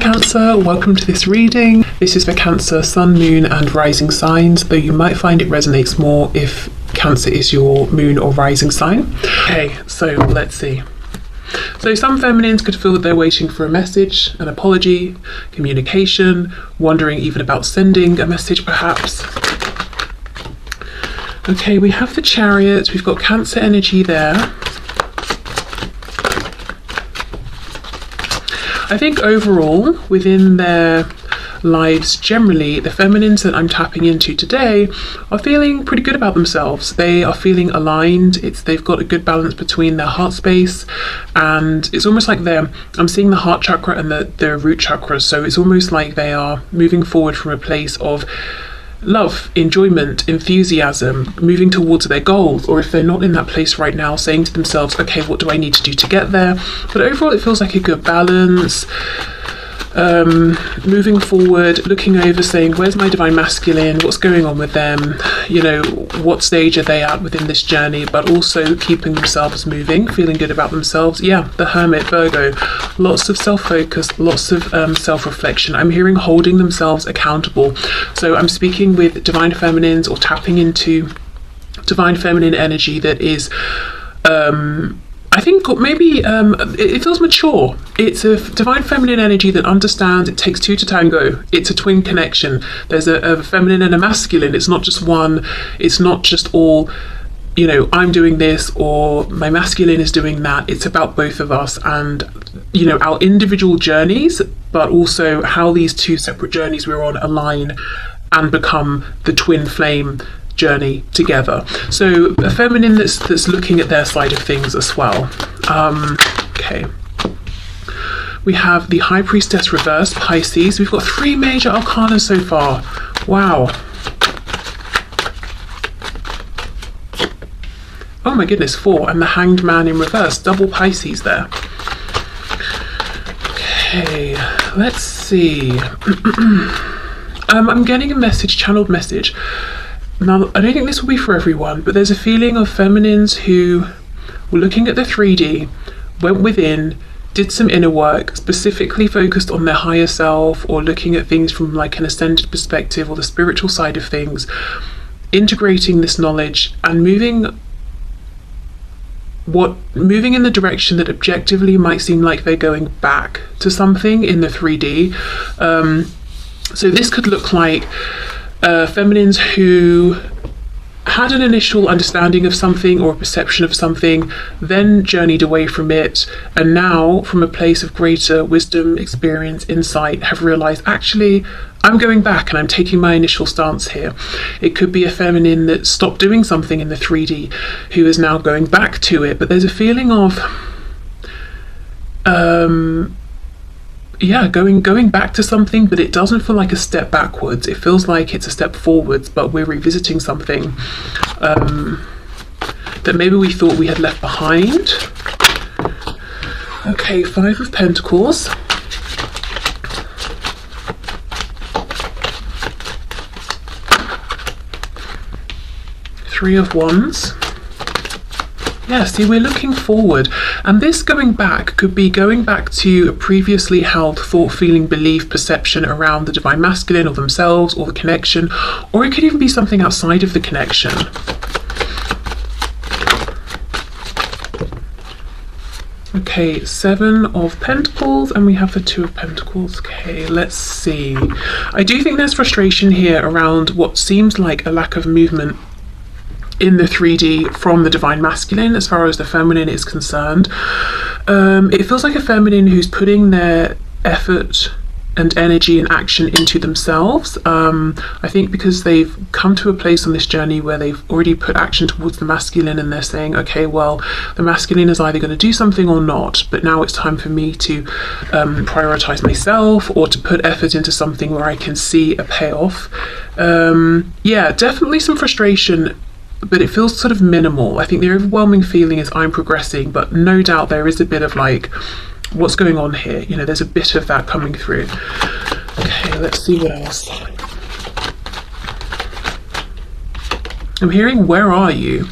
Cancer, welcome to this reading. This is for Cancer, Sun, Moon and Rising signs, though you might find it resonates more if Cancer is your moon or rising sign. Okay, so let's see. So some feminines could feel that they're waiting for a message, an apology, communication, wondering even about sending a message perhaps. Okay, we have the Chariot, we've got Cancer energy there. I think overall, within their lives generally, the feminines that I'm tapping into today are feeling pretty good about themselves. They are feeling aligned. They've got a good balance between their heart space, and it's almost like I'm seeing the heart chakra and the root chakra, so it's almost like they are moving forward from a place of love, enjoyment, enthusiasm, moving towards their goals, or if they're not in that place right now, saying to themselves, okay, what do I need to do to get there? But overall it feels like a good balance. Moving forward, looking over, saying, where's my divine masculine, what's going on with them, you know, what stage are they at within this journey, but also keeping themselves moving, feeling good about themselves. Yeah, the Hermit, Virgo, lots of self-focus, lots of self-reflection. I'm hearing holding themselves accountable. So I'm speaking with divine feminines or tapping into divine feminine energy that is I think maybe it feels mature. It's a divine feminine energy that understands it takes two to tango. It's a twin connection. There's a feminine and a masculine. It's not just one. It's not just all, you know, I'm doing this or my masculine is doing that. It's about both of us and, you know, our individual journeys, but also how these two separate journeys we're on align and become the twin flame journey together. So a feminine that's looking at their side of things as well. Okay, we have the High Priestess reverse, Pisces. We've got 3 major arcana so far. Wow. Oh my goodness, 4, and the Hanged Man in reverse, double Pisces there. Okay, let's see. I'm getting a message, channeled message. Now, I don't think this will be for everyone, but there's a feeling of feminines who were looking at the 3D, went within, did some inner work, specifically focused on their higher self or looking at things from like an ascended perspective or the spiritual side of things, integrating this knowledge and moving in the direction that objectively might seem like they're going back to something in the 3D. So this could look like feminines who had an initial understanding of something or a perception of something, then journeyed away from it, and now from a place of greater wisdom, experience, insight, have realized, actually, I'm going back and I'm taking my initial stance here. It could be a feminine that stopped doing something in the 3D who is now going back to it, but there's a feeling of going back to something, but it doesn't feel like a step backwards. It feels like it's a step forwards, but we're revisiting something that maybe we thought we had left behind. Okay, 5 of Pentacles. Three of Wands. Yeah, see, we're looking forward, and this going back could be going back to a previously held thought, feeling, belief, perception around the divine masculine or themselves or the connection, or it could even be something outside of the connection. Okay, 7 of Pentacles, and we have the 2 of Pentacles. Okay, let's see. I do think there's frustration here around what seems like a lack of movement in the 3D from the divine masculine as far as the feminine is concerned. It feels like a feminine who's putting their effort and energy and action into themselves. I think because they've come to a place on this journey where they've already put action towards the masculine and they're saying, okay, well, the masculine is either going to do something or not, but now it's time for me to prioritize myself or to put effort into something where I can see a payoff. Yeah, definitely some frustration, but it feels sort of minimal. I think the overwhelming feeling is I'm progressing, but no doubt there is a bit of like, what's going on here? You know, there's a bit of that coming through. Okay, let's see what else. I'm hearing, where are you?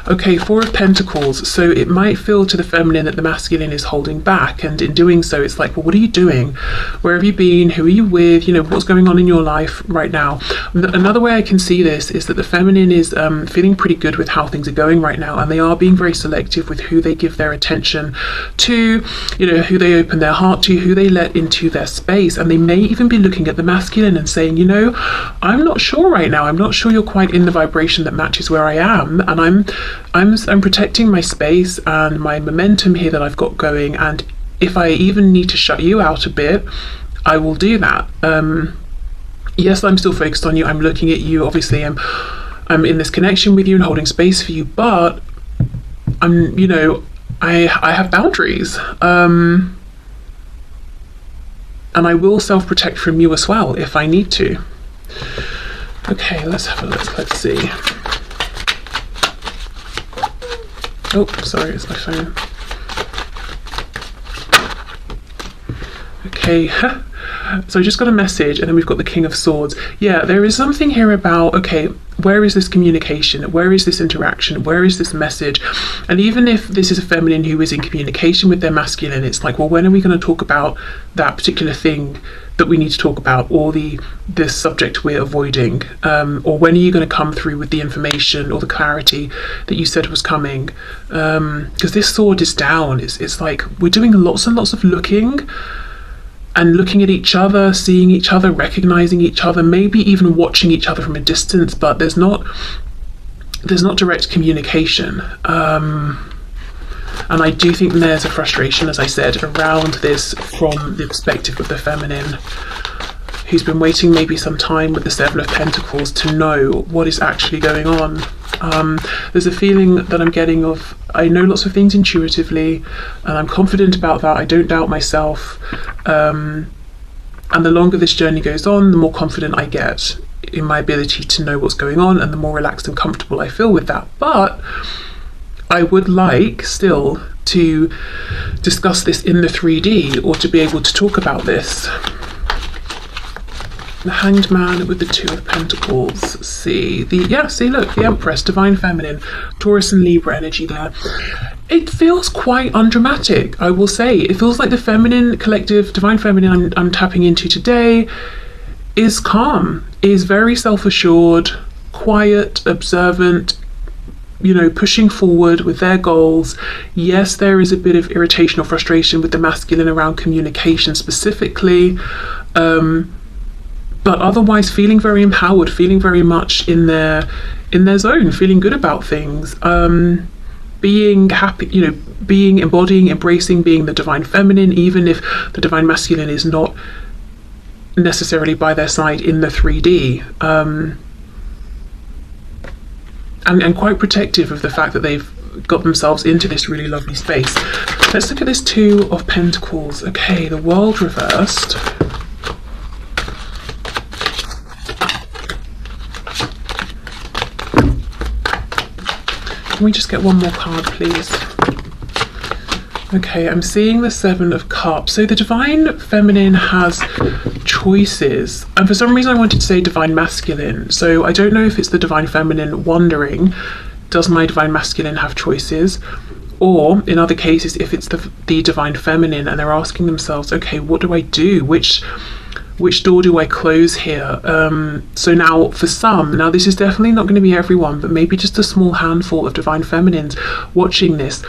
Okay, Four of Pentacles. So it might feel to the feminine that the masculine is holding back, and in doing so it's like, well, what are you doing? Where have you been? Who are you with? You know, what's going on in your life right now? Another way I can see this is that the feminine is feeling pretty good with how things are going right now, and they are being very selective with who they give their attention to, you know, who they open their heart to, who they let into their space. And they may even be looking at the masculine and saying, you know, I'm not sure right now, I'm not sure you're quite in the vibration that matches where I am, and I'm protecting my space and my momentum here that I've got going, and if I even need to shut you out a bit, I will do that. Yes, I'm still focused on you, I'm looking at you, obviously I'm in this connection with you and holding space for you, but I'm, you know, I have boundaries, and I will self-protect from you as well if I need to. Okay, let's have a look. Let's see. Oh, sorry, it's my phone. Okay, so I just got a message, and then we've got the King of Swords. Yeah, there is something here about, okay, where is this communication? Where is this interaction? Where is this message? And even if this is a feminine who is in communication with their masculine, it's like, well, when are we going to talk about that particular thing that we need to talk about, or this subject we're avoiding, or when are you going to come through with the information or the clarity that you said was coming? Because this sword is down. It's like we're doing lots and lots of looking at each other, seeing each other, recognizing each other, maybe even watching each other from a distance, but there's not direct communication. And I do think there's a frustration, as I said, around this from the perspective of the feminine, who's been waiting maybe some time with the Seven of Pentacles to know what is actually going on. There's a feeling that I'm getting of, I know lots of things intuitively, and I'm confident about that. I don't doubt myself. And the longer this journey goes on, the more confident I get in my ability to know what's going on, and the more relaxed and comfortable I feel with that. But I would like still to discuss this in the 3D, or to be able to talk about this. The Hanged Man with the Two of Pentacles. See, look, the Empress, Divine Feminine, Taurus and Libra energy there. It feels quite undramatic, I will say. It feels like the feminine collective, Divine Feminine I'm tapping into today is calm, is very self-assured, quiet, observant, you know, pushing forward with their goals. Yes, there is a bit of irritation or frustration with the masculine around communication specifically, but otherwise feeling very empowered, feeling very much in their zone, feeling good about things, being happy, you know, embodying, embracing being the Divine Feminine, even if the Divine Masculine is not necessarily by their side in the 3D. And quite protective of the fact that they've got themselves into this really lovely space. Let's look at this Two of Pentacles. Okay, the World reversed. Can we just get one more card, please? Okay, I'm seeing the Seven of Cups. So the Divine Feminine has choices, and for some reason I wanted to say Divine Masculine. So I don't know if it's the Divine Feminine wondering, does my Divine Masculine have choices? Or in other cases, if it's the Divine Feminine and they're asking themselves, okay, what do I do? Which door do I close here? So now for some, now this is definitely not going to be everyone, but maybe just a small handful of Divine Feminines watching this,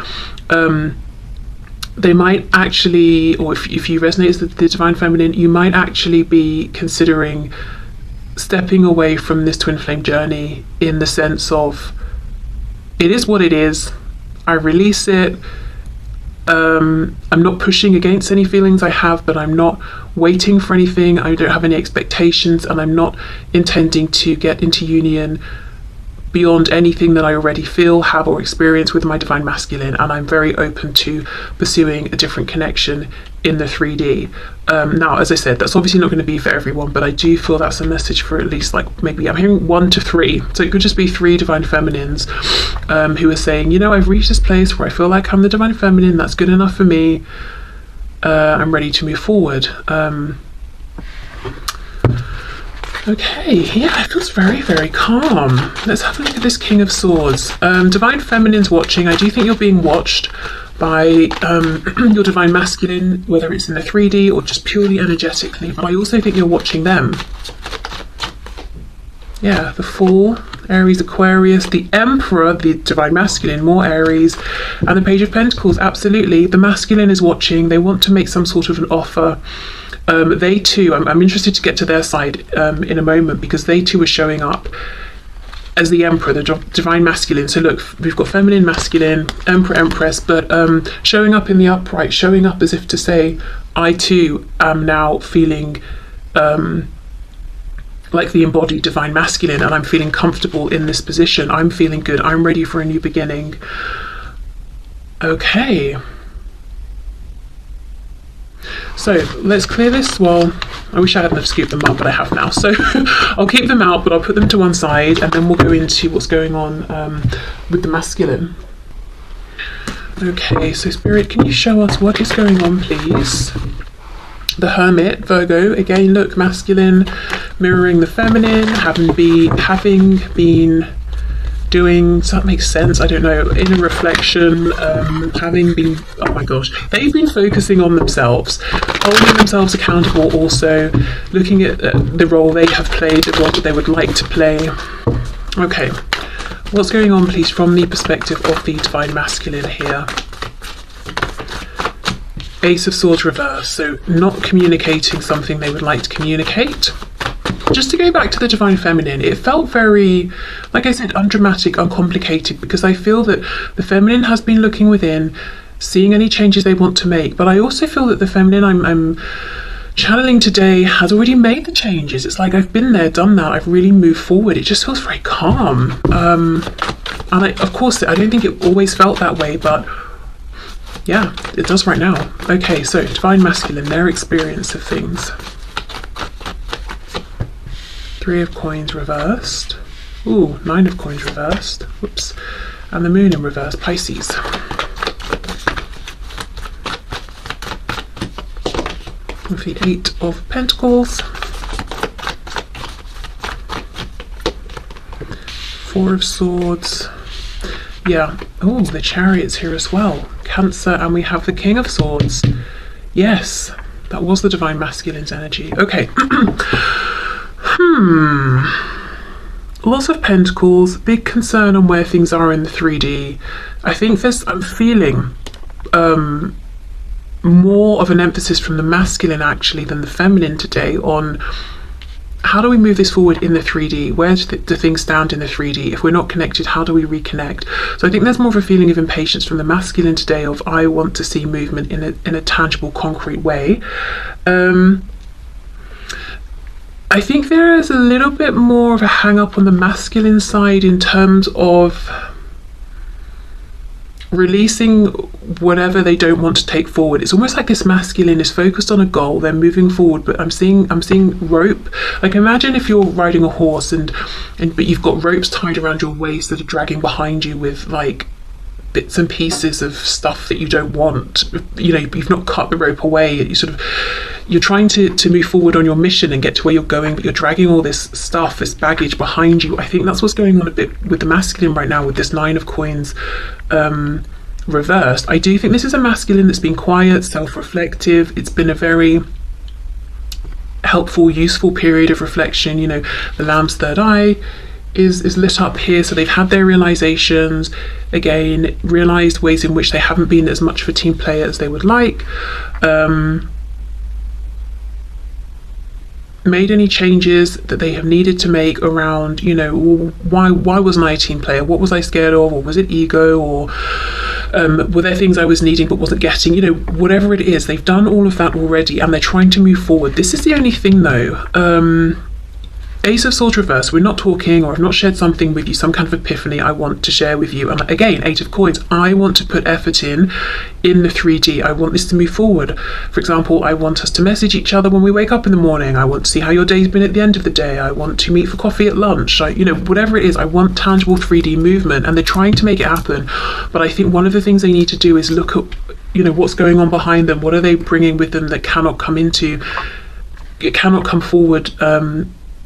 they might actually, or if you resonate with the Divine Feminine, you might actually be considering stepping away from this twin flame journey, in the sense of, it is what it is, I release it. I'm not pushing against any feelings I have, but I'm not waiting for anything. I don't have any expectations, and I'm not intending to get into union beyond anything that I already feel, have, or experience with my Divine Masculine, and I'm very open to pursuing a different connection in the 3D. Now, as I said, that's obviously not going to be for everyone, but I do feel that's a message for at least, like, maybe I'm hearing 1 to 3. So it could just be 3 Divine Feminines who are saying, you know, I've reached this place where I feel like I'm the Divine Feminine, that's good enough for me, I'm ready to move forward. Okay, yeah, it feels very, very calm. Let's have a look at this King of Swords. Divine Feminine's watching. I do think you're being watched by your Divine Masculine, whether it's in the 3D or just purely energetically, but I also think you're watching them. Yeah, the Fool, Aries, Aquarius, the Emperor, the Divine Masculine, more Aries, and the Page of Pentacles, absolutely. The Masculine is watching. They want to make some sort of an offer. They too, I'm interested to get to their side in a moment, because they too are showing up as the Emperor, the Divine Masculine. So look, we've got Feminine, Masculine, Emperor, Empress, but showing up in the upright, showing up as if to say, I too am now feeling like the embodied Divine Masculine, and I'm feeling comfortable in this position. I'm feeling good. I'm ready for a new beginning. Okay. So let's clear this. Well, I wish I hadn't have scooped them up, but I have now. So I'll keep them out, but I'll put them to one side, and then we'll go into what's going on with the masculine. Okay, so Spirit, can you show us what is going on, please? The Hermit, Virgo, again, look, masculine, mirroring the feminine, having been doing, so that makes sense, I don't know, inner reflection, having been, oh my gosh, they've been focusing on themselves, holding themselves accountable, also looking at the role they have played, the role that they would like to play. Okay, what's going on, please, from the perspective of the Divine Masculine here? Ace of Swords reverse, so not communicating something they would like to communicate. Just to go back to the Divine Feminine, it felt very, like I said, undramatic, uncomplicated, because I feel that the Feminine has been looking within, seeing any changes they want to make, but I also feel that the Feminine I'm channeling today has already made the changes. It's like I've been there, done that, I've really moved forward. It just feels very calm. And of course, I don't think it always felt that way, but yeah, it does right now. Okay, so Divine Masculine, their experience of things. Three of Coins reversed. Ooh, Nine of Coins reversed. Whoops. And the Moon in reverse, Pisces. With the Eight of Pentacles. Four of Swords. Yeah. Oh, the Chariot's here as well. Cancer, and we have the King of Swords. Yes, that was the Divine Masculine's energy. Okay. Lots of Pentacles, big concern on where things are in the 3D. I think I'm feeling more of an emphasis from the masculine actually than the feminine today on how do we move this forward in the 3D? Where do things stand in the 3D? If we're not connected, how do we reconnect? So I think there's more of a feeling of impatience from the masculine today of I want to see movement in a tangible, concrete way. I think there is a little bit more of a hang up on the masculine side in terms of releasing whatever they don't want to take forward. It's almost like this masculine is focused on a goal, they're moving forward, but I'm seeing rope. Like imagine if you're riding a horse but you've got ropes tied around your waist that are dragging behind you with like bits and pieces of stuff that you don't want. You know, you've not cut the rope away. You're trying to move forward on your mission and get to where you're going, but you're dragging all this stuff, this baggage behind you. I think that's what's going on a bit with the masculine right now with this Nine of Coins reversed. I do think this is a masculine that's been quiet, self-reflective. It's been a very helpful, useful period of reflection. You know, the Lamb's third eye is lit up here, so they've had their realizations, again, realized ways in which they haven't been as much of a team player as they would like, made any changes that they have needed to make around, you know, why wasn't I a team player? What was I scared of? Or was it ego? Or were there things I was needing but wasn't getting? You know, whatever it is, they've done all of that already and they're trying to move forward. This is the only thing though. Ace of Swords reverse, we're not talking, or I've not shared something with you, some kind of epiphany I want to share with you. And again, Eight of Coins, I want to put effort in the 3D. I want this to move forward. For example, I want us to message each other when we wake up in the morning. I want to see how your day's been at the end of the day. I want to meet for coffee at lunch. You know, whatever it is, I want tangible 3D movement, and they're trying to make it happen. But I think one of the things they need to do is look at, you know, what's going on behind them. What are they bringing with them that cannot come forward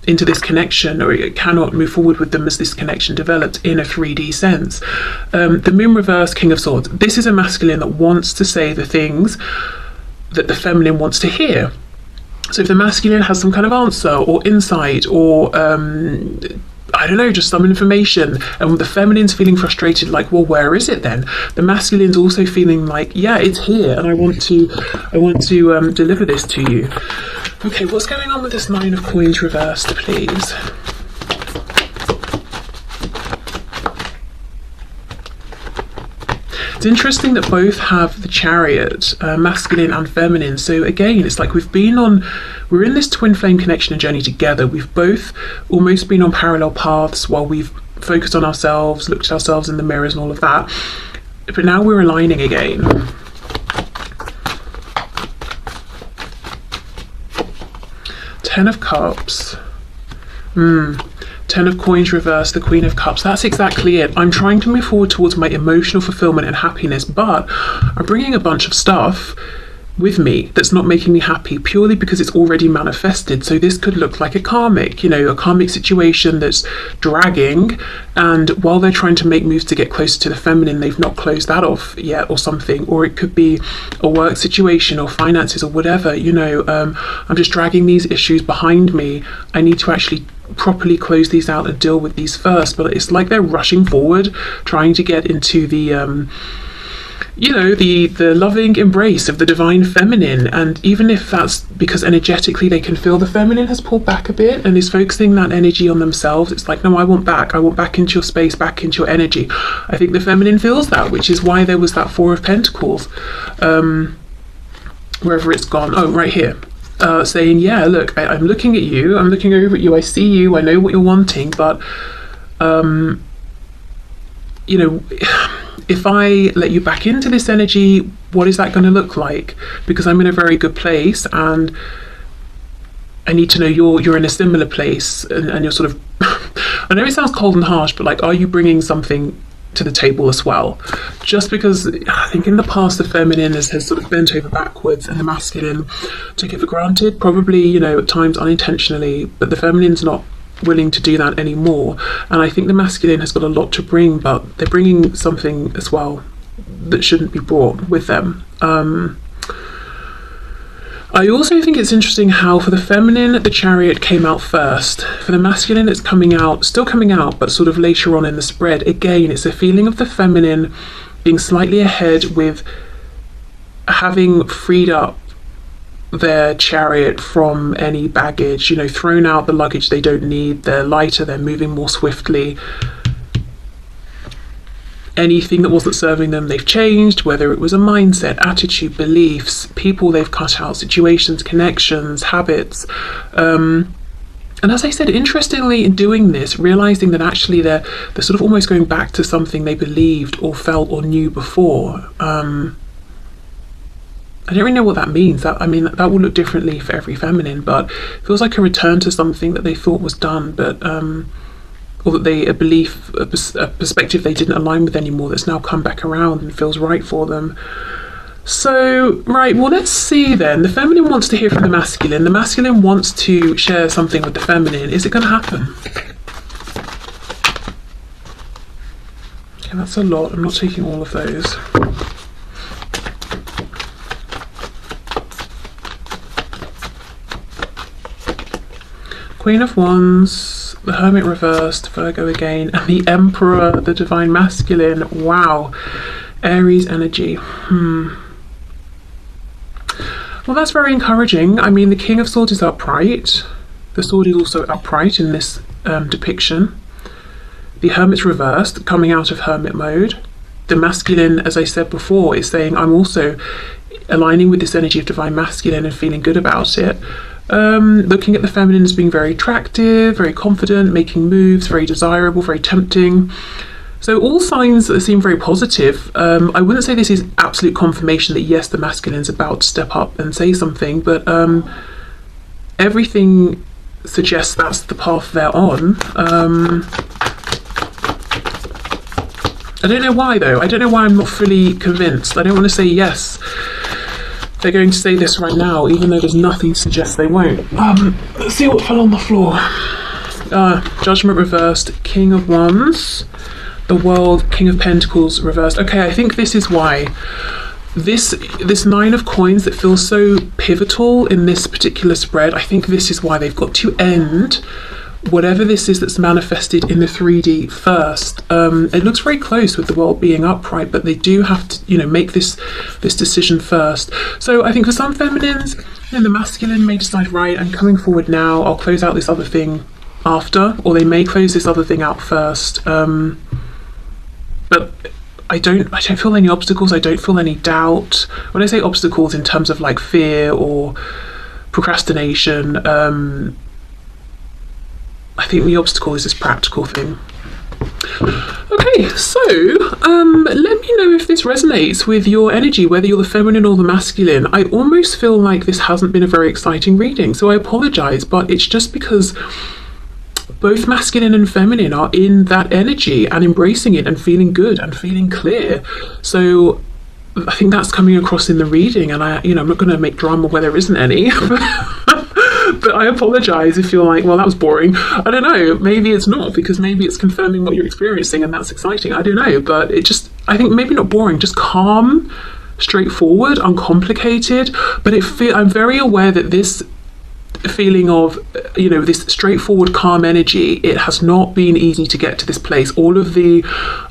into this connection, or it cannot move forward with them as this connection developed in a 3D sense. The moon reverse, King of Swords. This is a masculine that wants to say the things that the feminine wants to hear. So if the masculine has some kind of answer or insight or I don't know, just some information, and the feminine's feeling frustrated, like, well, where is it then? The masculine's also feeling like, yeah, it's here, and I want to deliver this to you. Okay, what's going on with this Nine of Coins reversed, please? It's interesting that both have the Chariot, masculine and feminine. So again, it's like we're in this twin flame connection and journey together. We've both almost been on parallel paths while we've focused on ourselves, looked at ourselves in the mirrors and all of that. But now we're aligning again. Ten of Cups. Ten of Coins reversed, the Queen of Cups. That's exactly it. I'm trying to move forward towards my emotional fulfillment and happiness, but I'm bringing a bunch of stuff with me that's not making me happy purely because it's already manifested. So this could look like a karmic situation that's dragging, and while they're trying to make moves to get closer to the feminine, they've not closed that off yet or something. Or it could be a work situation or finances or whatever. I'm just dragging these issues behind me. I need to actually properly close these out and deal with these first. But it's like they're rushing forward, trying to get into the the loving embrace of the divine feminine. And even if that's because energetically they can feel the feminine has pulled back a bit and is focusing that energy on themselves, it's like, no, I want back into your space, back into your energy. I think the feminine feels that, which is why there was that Four of Pentacles, wherever it's gone. Oh, right here. Saying, yeah, look, I'm looking at you, I'm looking over at you, I see you, I know what you're wanting, but if I let you back into this energy, what is that going to look like? Because I'm in a very good place, and I need to know you're in a similar place, and you're sort of I know it sounds cold and harsh, but like, are you bringing something to the table as well? Just because I think in the past the feminine has sort of bent over backwards and the masculine took it for granted, probably at times unintentionally, but the feminine's not willing to do that anymore. And I think the masculine has got a lot to bring, but they're bringing something as well that shouldn't be brought with them. I also think it's interesting how for the feminine the Chariot came out first. For the masculine it's still coming out, but sort of later on in the spread. Again, it's a feeling of the feminine being slightly ahead with having freed up their Chariot from any baggage, thrown out the luggage they don't need. They're lighter, they're moving more swiftly. Anything that wasn't serving them, they've changed, whether it was a mindset, attitude, beliefs, people they've cut out, situations, connections, habits. And as I said, interestingly, in doing this, realizing that actually they're sort of almost going back to something they believed or felt or knew before. I don't really know what that means. That will look differently for every feminine, but it feels like a return to something that they thought was done, but or that a belief, a perspective they didn't align with anymore, that's now come back around and feels right for them. So, right, well, let's see then. The feminine wants to hear from the masculine. The masculine wants to share something with the feminine. Is it going to happen? Okay, that's a lot. I'm not taking all of those. Queen of Wands, the Hermit reversed, Virgo again, and the Emperor, the Divine Masculine. Wow. Aries energy. Well, that's very encouraging. I mean, the King of Swords is upright. The sword is also upright in this depiction. The Hermit's reversed, coming out of Hermit mode. The masculine, as I said before, is saying, I'm also aligning with this energy of Divine Masculine and feeling good about it. Looking at the feminine as being very attractive, very confident, making moves, very desirable, very tempting. So all signs that seem very positive. I wouldn't say this is absolute confirmation that yes, the masculine's about to step up and say something, but everything suggests that's the path they're on. I don't know why though. I don't know why I'm not fully convinced. I don't want to say yes. they're going to say this right now, even though there's nothing to suggest they won't. Let's see what fell on the floor. Judgment reversed, King of Wands, the World, King of Pentacles reversed. Okay, I think this is why. This Nine of Coins that feels so pivotal in this particular spread, I think this is why they've got to end whatever this is that's manifested in the 3D first. It looks very close with the World being upright, but they do have to, you know, make this decision first. So I think for some feminines, you know, the masculine may decide, right, I'm coming forward now, I'll close out this other thing after, or they may close this other thing out first. But I don't feel any obstacles. I don't feel any doubt. When I say obstacles in terms of like fear or procrastination, I think the obstacle is this practical thing. Okay, so let me know if this resonates with your energy, whether you're the feminine or the masculine. I almost feel like this hasn't been a very exciting reading, so I apologize, but it's just because both masculine and feminine are in that energy and embracing it and feeling good and feeling clear. So I think that's coming across in the reading, and I'm not going to make drama where there isn't any. But I apologize if you're like, well, that was boring. I don't know, maybe it's not, because maybe it's confirming what you're experiencing and that's exciting. I don't know, but I think maybe not boring, just calm, straightforward, uncomplicated. But I'm very aware that this feeling of, you know, this straightforward, calm energy, it has not been easy to get to this place. All of the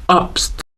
ups,